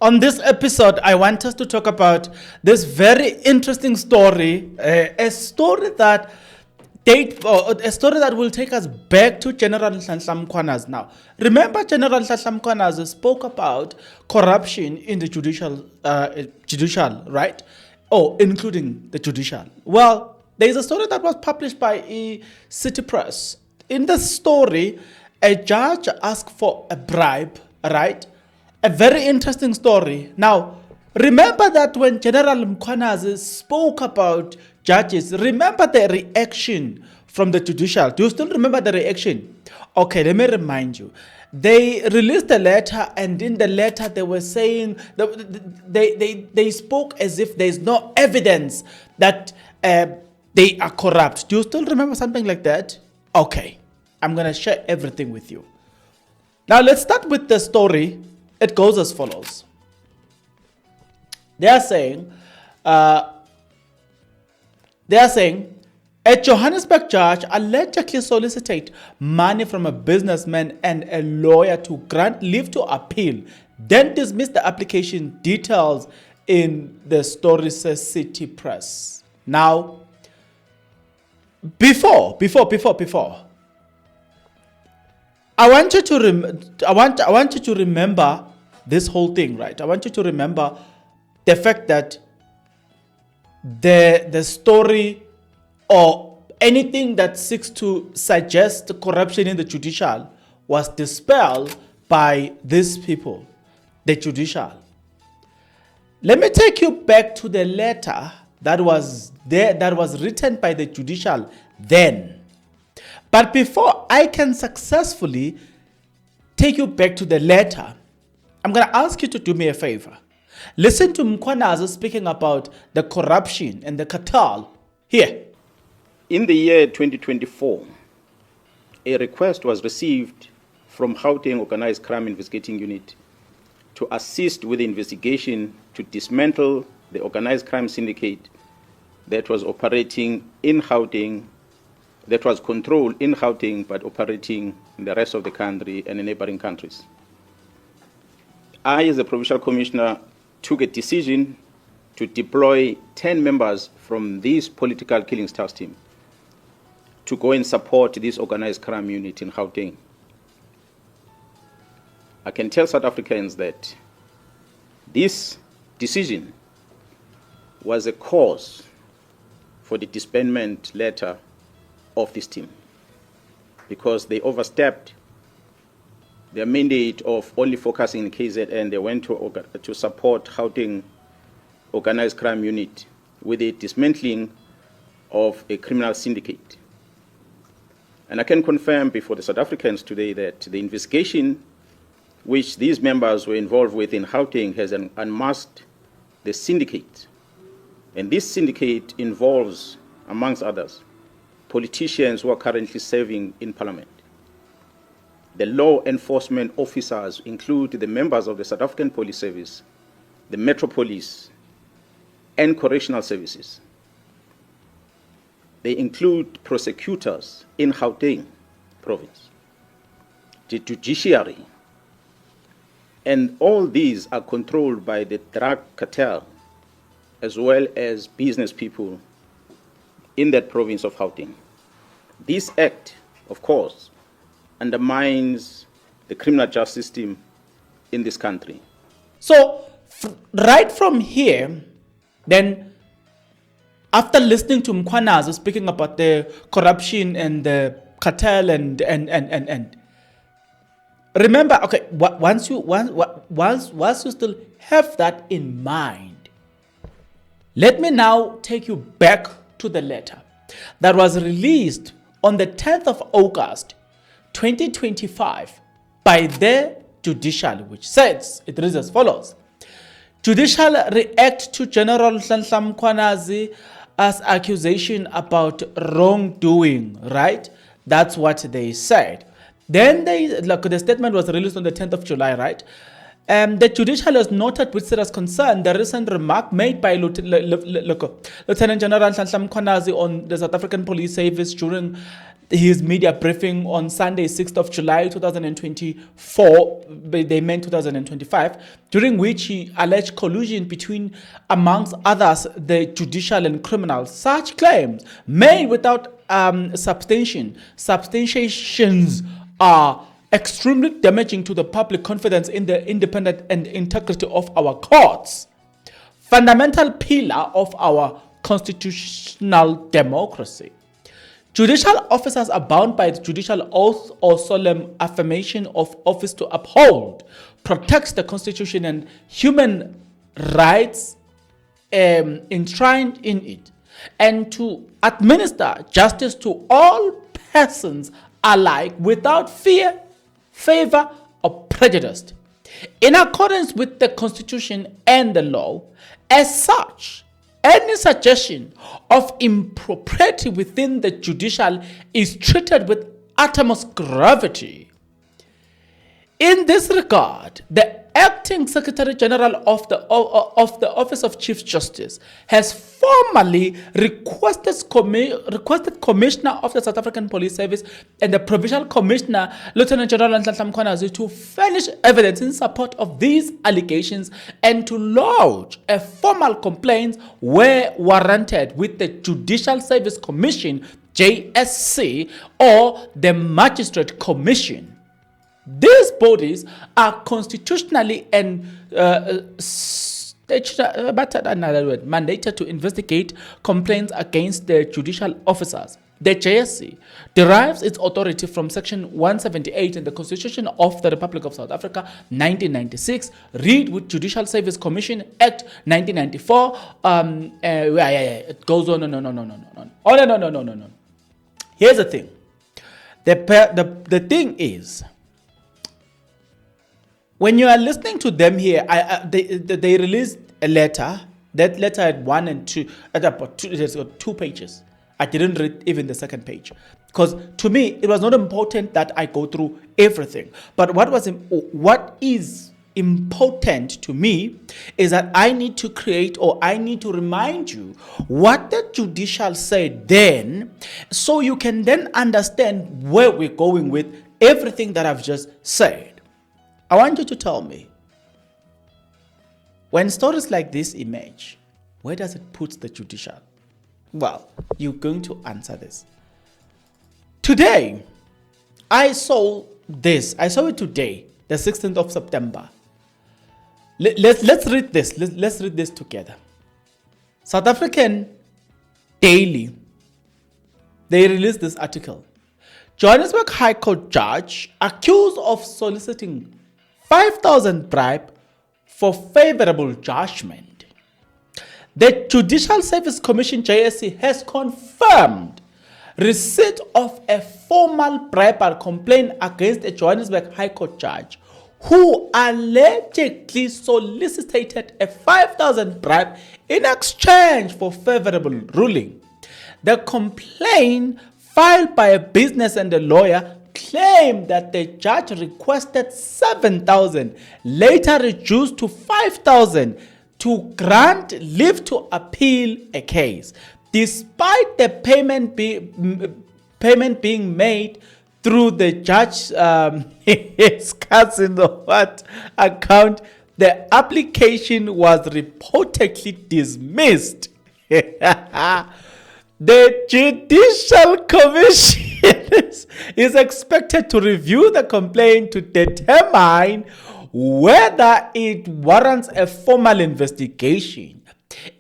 On this episode, I want us to talk about this very interesting story, a story that a story that will take us back to General Mkhwanazi. Now, remember, General Mkhwanazi spoke about corruption in the judicial, right? Oh, including the judicial. Well, there is a story that was published by City Press. In the story, a judge asked for a bribe, right? A very interesting story. Now, remember that when General Mkhwanazi spoke about judges, remember the reaction from the judicial. Do you still remember the reaction? Okay, let me remind you. They released a letter, and in the letter they were saying, they spoke as if there's no evidence that they are corrupt. Do you still remember something like that? Okay, I'm going to share everything with you. Now, let's start with the story. It goes as follows. They are saying, a Johannesburg judge allegedly solicited money from a businessman and a lawyer to grant leave to appeal, then dismissed the application. Details in the story, says City Press. Now, before, I want you to remember this whole thing, right? I want you to remember the fact that the story or anything that seeks to suggest corruption in the judicial was dispelled by these people, the judicial. Let me take you back to the letter that was there, that was written by the judicial then. But before I can successfully take you back to the letter, I'm going to ask you to do me a favor. Listen to Mkhwanazi speaking about the corruption and the cartel here. In the year 2024, a request was received from Gauteng Organized Crime Investigating Unit to assist with the investigation to dismantle the organized crime syndicate that was operating in Gauteng, that was controlled in Gauteng but operating in the rest of the country and in neighboring countries. I, as a Provincial Commissioner, took a decision to deploy 10 members from this political killings task team to go and support this organized crime unit in Gauteng. I can tell South Africans that this decision was a cause for the disbandment letter of this team, because they overstepped their mandate of only focusing in KZN. They went to support Gauteng organized crime unit with the dismantling of a criminal syndicate. And I can confirm before the South Africans today that the investigation which these members were involved with in Gauteng has unmasked the syndicate. And this syndicate involves, amongst others, politicians who are currently serving in Parliament. The law enforcement officers include the members of the South African Police Service, the Metro Police, and Correctional Services. They include prosecutors in Gauteng province, the Judiciary, and all these are controlled by the drug cartel as well as business people in that province of Gauteng. This act, of course, undermines the criminal justice system in this country. So, right from here, then, after listening to Mkhwanazi speaking about the corruption and the cartel and remember, okay, once you still have that in mind, let me now take you back to the letter that was released on the 10th of August 2025 by the Judicial, which says, it reads as follows. Judicial react to General Mkhwanazi as accusation about wrongdoing, right? That's what they said. Then the statement was released on the 10th of July, right? The Judicial has noted with serious concern the recent remark made by Lieutenant General Mkhwanazi on the South African Police Service during his media briefing on Sunday, 6th of July 2024, they meant 2025, during which he alleged collusion between, amongst others, the judicial and criminal. Such claims made without substantiations are extremely damaging to the public confidence in the independence and integrity of our courts, fundamental pillar of our constitutional democracy. Judicial officers are bound by the judicial oath or solemn affirmation of office to uphold, protect the Constitution and human rights enshrined in it, and to administer justice to all persons alike without fear, favor, or prejudice, in accordance with the Constitution and the law. As such, any suggestion of impropriety within the judicial is treated with utmost gravity. In this regard, the Acting Secretary General of the Office of Chief Justice has formally requested Commissioner of the South African Police Service and the Provincial Commissioner, Lieutenant General Mkhwanazi, to furnish evidence in support of these allegations and to lodge a formal complaint where warranted with the Judicial Service Commission, JSC, or the Magistrate Commission. These bodies are constitutionally and mandated to investigate complaints against the judicial officers. The JSC derives its authority from Section 178 in the Constitution of the Republic of South Africa, 1996, read with Judicial Service Commission Act 1994. It goes on. No. Here's the thing. The thing is, when you are listening to them here, they released a letter. That letter had 1 and 2, about 2 pages. I didn't read even the second page, because to me it was not important that I go through everything. But what is important to me is that I need to create, or I need to remind you what the judicial said then, so you can then understand where we're going with everything that I've just said. I want you to tell me, when stories like this emerge, where does it put the judicial? Well, you're going to answer this. Today, I saw this. I saw it today, the 16th of September. Let's read this. Let's read this together. South African Daily, they released this article. Johannesburg High Court judge accused of soliciting 5,000 bribe for favorable judgment. The Judicial Service Commission, JSC, has confirmed receipt of a formal bribe complaint against a Johannesburg High Court judge who allegedly solicited a 5,000 bribe in exchange for favorable ruling. The complaint, filed by a business and a lawyer, claimed that the judge requested 7,000, later reduced to 5,000, to grant leave to appeal a case, despite the payment being made through the judge's his cousin or what account. The application was reportedly dismissed. The Judicial Commission is expected to review the complaint to determine whether it warrants a formal investigation.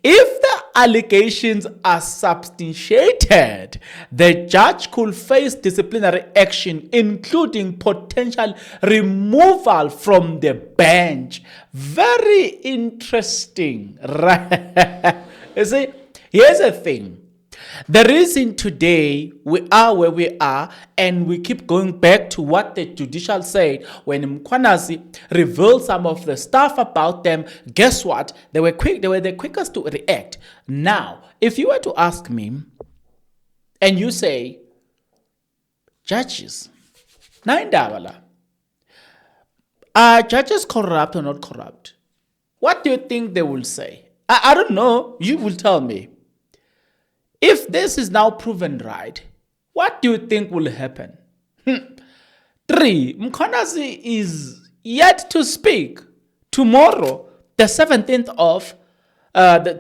If the allegations are substantiated, the judge could face disciplinary action, including potential removal from the bench. Very interesting, right? You see, here's the thing. The reason today we are where we are, and we keep going back to what the judicial said when Mkhwanazi revealed some of the stuff about them, guess what? They were the quickest to react. Now, if you were to ask me, and you say, judges, are judges corrupt or not corrupt? What do you think they will say? I don't know. You will tell me. If this is now proven right, What do you think will happen? 3. Mkhwanazi is yet to speak. Tomorrow, the 17th of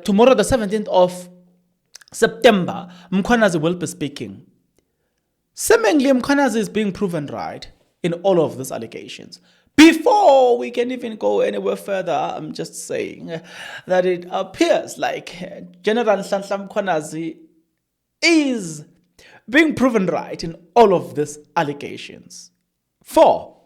tomorrow, the 17th of September, Mkhwanazi will be speaking. Seemingly, Mkhwanazi is being proven right in all of these allegations. Before we can even go anywhere further, I'm just saying that it appears like General Nhlanhla Mkhwanazi is being proven right in all of these allegations. 4.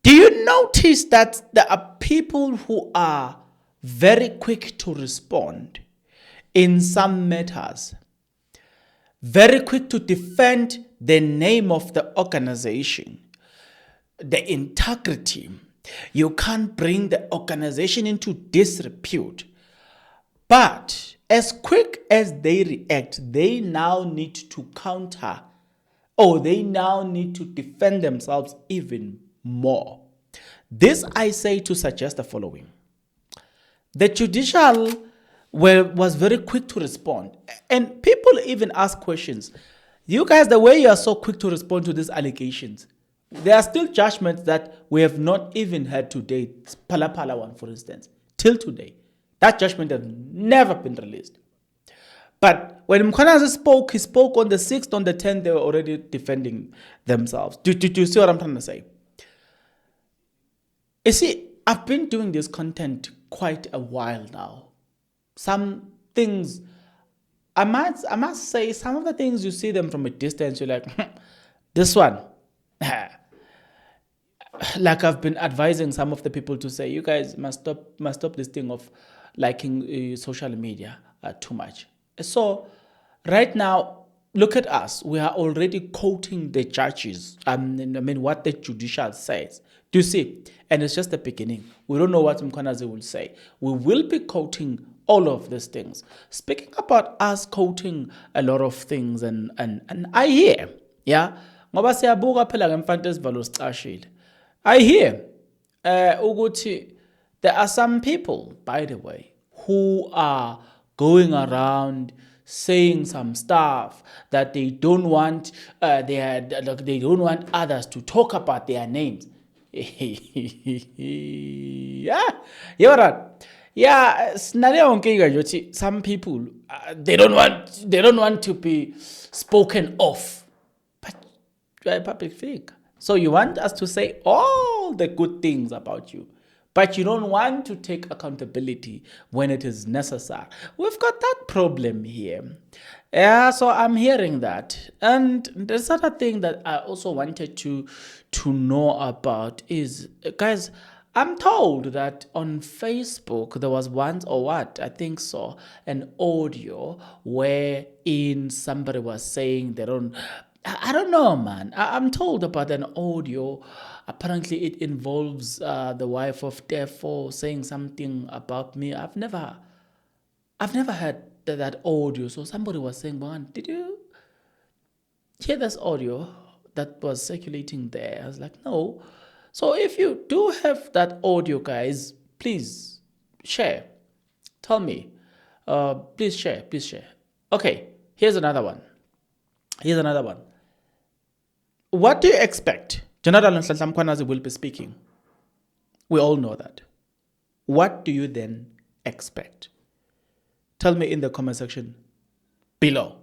Do you notice that there are people who are very quick to respond in some matters, very quick to defend the name of the organization, the integrity? You can't bring the organization into disrepute. But as quick as they react, they now need to counter, or they now need to defend themselves even more. This I say to suggest the following. The Judicial was very quick to respond. And people even ask questions. You guys, the way you are so quick to respond to these allegations, there are still judgments that we have not even had to date. Pala Pala one, for instance, till today. That judgment has never been released. But when Mkhwanazi spoke, he spoke on the 6th, on the 10th, they were already defending themselves. Do you see what I'm trying to say? You see, I've been doing this content quite a while now. Some things, I must say, some of the things you see them from a distance, you're like, this one. Like I've been advising some of the people to say, you guys must stop this thing of liking social media too much. So right now, look at us. We are already quoting the judges. What the Judicial says. Do you see? And it's just the beginning. We don't know what Mkhwanazi will say. We will be quoting all of these things. Speaking about us quoting a lot of things, and I hear, yeah, ngoba siyabuka phela ngemfanto esivalo sicashile. I hear ukuthi there are some people, by the way, who are going around saying some stuff that they don't want they don't want others to talk about their names. Yeah, you're right. Yeah, some people they don't want to be spoken of, but you're a public figure, so you want us to say all the good things about you, but you don't want to take accountability when it is necessary. We've got that problem here. Yeah, so I'm hearing that. And there's other thing that I also wanted to know about is, guys, I'm told that on Facebook there was once, or what, I think so, an audio wherein somebody was saying they don't, I don't know, man. I'm told about an audio. Apparently it involves the wife of Defo saying something about me. I've never heard that audio. So somebody was saying, man, did you hear this audio that was circulating there? I was like, no. So if you do have that audio, guys, please share. Tell me. Please share. Okay, here's another one. What do you expect? General Nhlanhla Mkhwanazi will be speaking. We all know that. What do you then expect? Tell me in the comment section below.